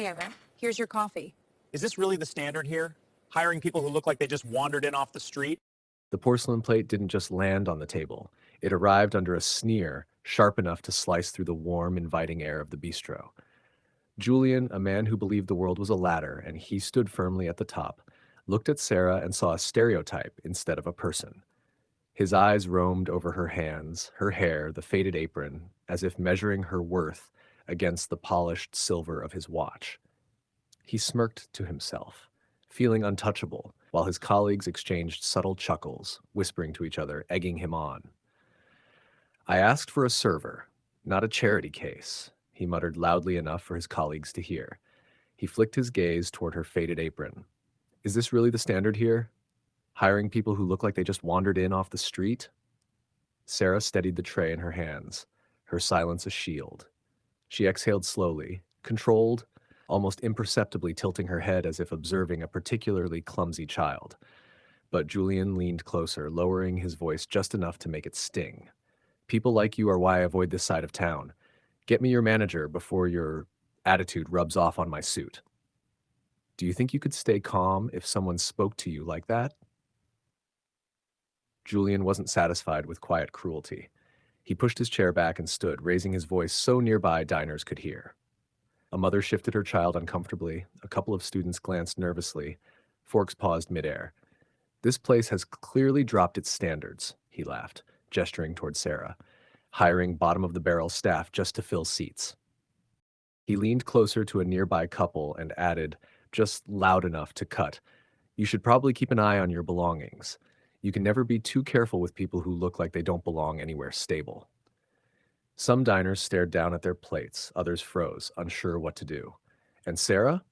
Sarah, here's your coffee. Is this really the standard here? Hiring people who look like they just wandered in off the street? The porcelain plate didn't just land on the table. It arrived under a sneer, sharp enough to slice through the warm, inviting air of the bistro. Julian, a man who believed the world was a ladder and he stood firmly at the top, looked at Sarah and saw a stereotype instead of a person. His eyes roamed over her hands, her hair, the faded apron, as if measuring her worth against the polished silver of his watch. He smirked to himself, feeling untouchable, while his colleagues exchanged subtle chuckles, whispering to each other, egging him on. "I asked for a server, not a charity case," he muttered loudly enough for his colleagues to hear. He flicked his gaze toward her faded apron. "Is this really the standard here? Hiring people who look like they just wandered in off the street?" Sarah steadied the tray in her hands, her silence a shield. She exhaled slowly, controlled, almost imperceptibly tilting her head as if observing a particularly clumsy child. But Julian leaned closer, lowering his voice just enough to make it sting. "People like you are why I avoid this side of town. Get me your manager before your attitude rubs off on my suit." "Do you think you could stay calm if someone spoke to you like that?" Julian wasn't satisfied with quiet cruelty. He pushed his chair back and stood, raising his voice so nearby diners could hear. A mother shifted her child uncomfortably. A couple of students glanced nervously. Forks paused midair. "This place has clearly dropped its standards," he laughed, gesturing toward Sarah, hiring bottom-of-the-barrel staff just to fill seats. He leaned closer to a nearby couple and added, just loud enough to cut, "You should probably keep an eye on your belongings. You can never be too careful with people who look like they don't belong anywhere stable." Some diners stared down at their plates, others froze, unsure what to do. And Sarah?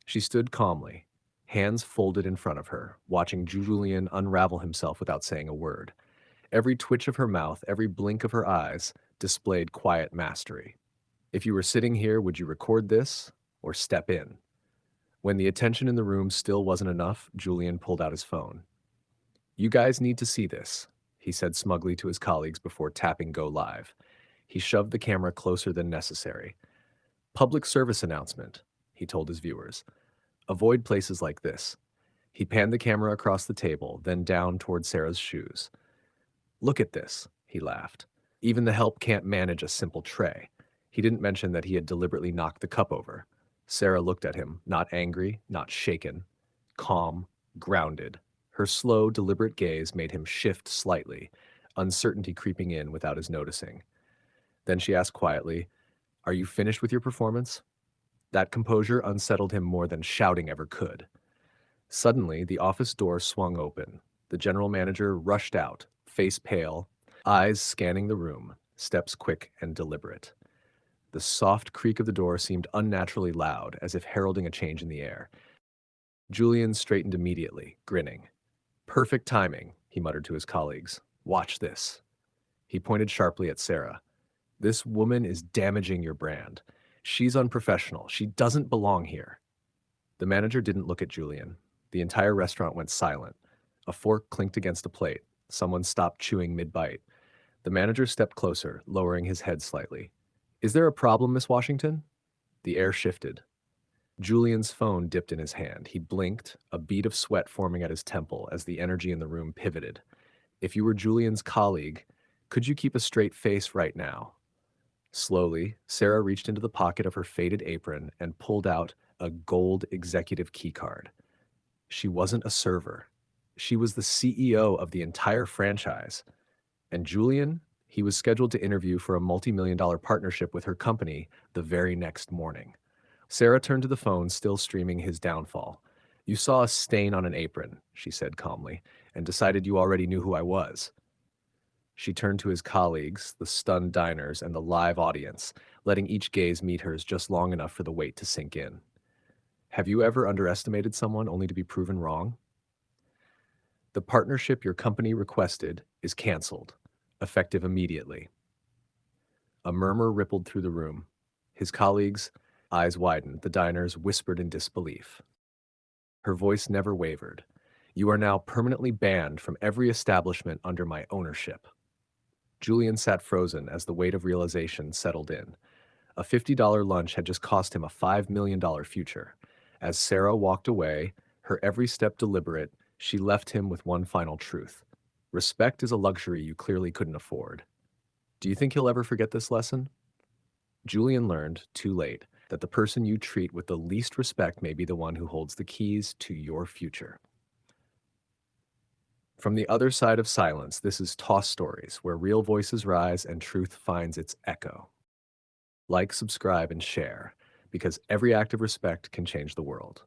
She stood calmly, hands folded in front of her, watching Julian unravel himself without saying a word. Every twitch of her mouth, every blink of her eyes, displayed quiet mastery. If you were sitting here, would you record this or step in? When the attention in the room still wasn't enough, Julian pulled out his phone. "You guys need to see this," he said smugly to his colleagues before tapping go live. He shoved the camera closer than necessary. "Public service announcement," he told his viewers. "Avoid places like this." He panned the camera across the table, then down toward Sarah's shoes. "Look at this," he laughed. "Even the help can't manage a simple tray." He didn't mention that he had deliberately knocked the cup over. Sarah looked at him, not angry, not shaken, calm, grounded. Her slow, deliberate gaze made him shift slightly, uncertainty creeping in without his noticing. Then she asked quietly, "Are you finished with your performance?" That composure unsettled him more than shouting ever could. Suddenly, the office door swung open. The general manager rushed out, face pale, eyes scanning the room, steps quick and deliberate. The soft creak of the door seemed unnaturally loud, as if heralding a change in the air. Julian straightened immediately, grinning. "Perfect timing," he muttered to his colleagues. "Watch this." He pointed sharply at Sarah. "This woman is damaging your brand. She's unprofessional. She doesn't belong here." The manager didn't look at Julian. The entire restaurant went silent. A fork clinked against a plate. Someone stopped chewing mid-bite. The manager stepped closer, lowering his head slightly. "Is there a problem, Miss Washington?" The air shifted. Julian's phone dipped in his hand. He blinked, a bead of sweat forming at his temple as the energy in the room pivoted. If you were Julian's colleague, could you keep a straight face right now? Slowly, Sarah reached into the pocket of her faded apron and pulled out a gold executive keycard. She wasn't a server. She was the CEO of the entire franchise. And Julian, he was scheduled to interview for a multi-million-dollar partnership with her company the very next morning. Sarah turned to the phone, still streaming his downfall. "You saw a stain on an apron," she said calmly, "and decided you already knew who I was." She turned to his colleagues, the stunned diners, and the live audience, letting each gaze meet hers just long enough for the weight to sink in. "Have you ever underestimated someone only to be proven wrong? The partnership your company requested is canceled, effective immediately." A murmur rippled through the room. His colleagues' eyes widened, the diners whispered in disbelief. Her voice never wavered. "You are now permanently banned from every establishment under my ownership." Julian sat frozen as the weight of realization settled in. A $50 lunch had just cost him a $5 million future. As Sarah walked away, her every step deliberate, she left him with one final truth. Respect is a luxury you clearly couldn't afford. Do you think he'll ever forget this lesson? Julian learned, too late, that the person you treat with the least respect may be the one who holds the keys to your future. From the other side of silence, this is Toss Stories, where real voices rise and truth finds its echo. Like, subscribe, and share, because every act of respect can change the world.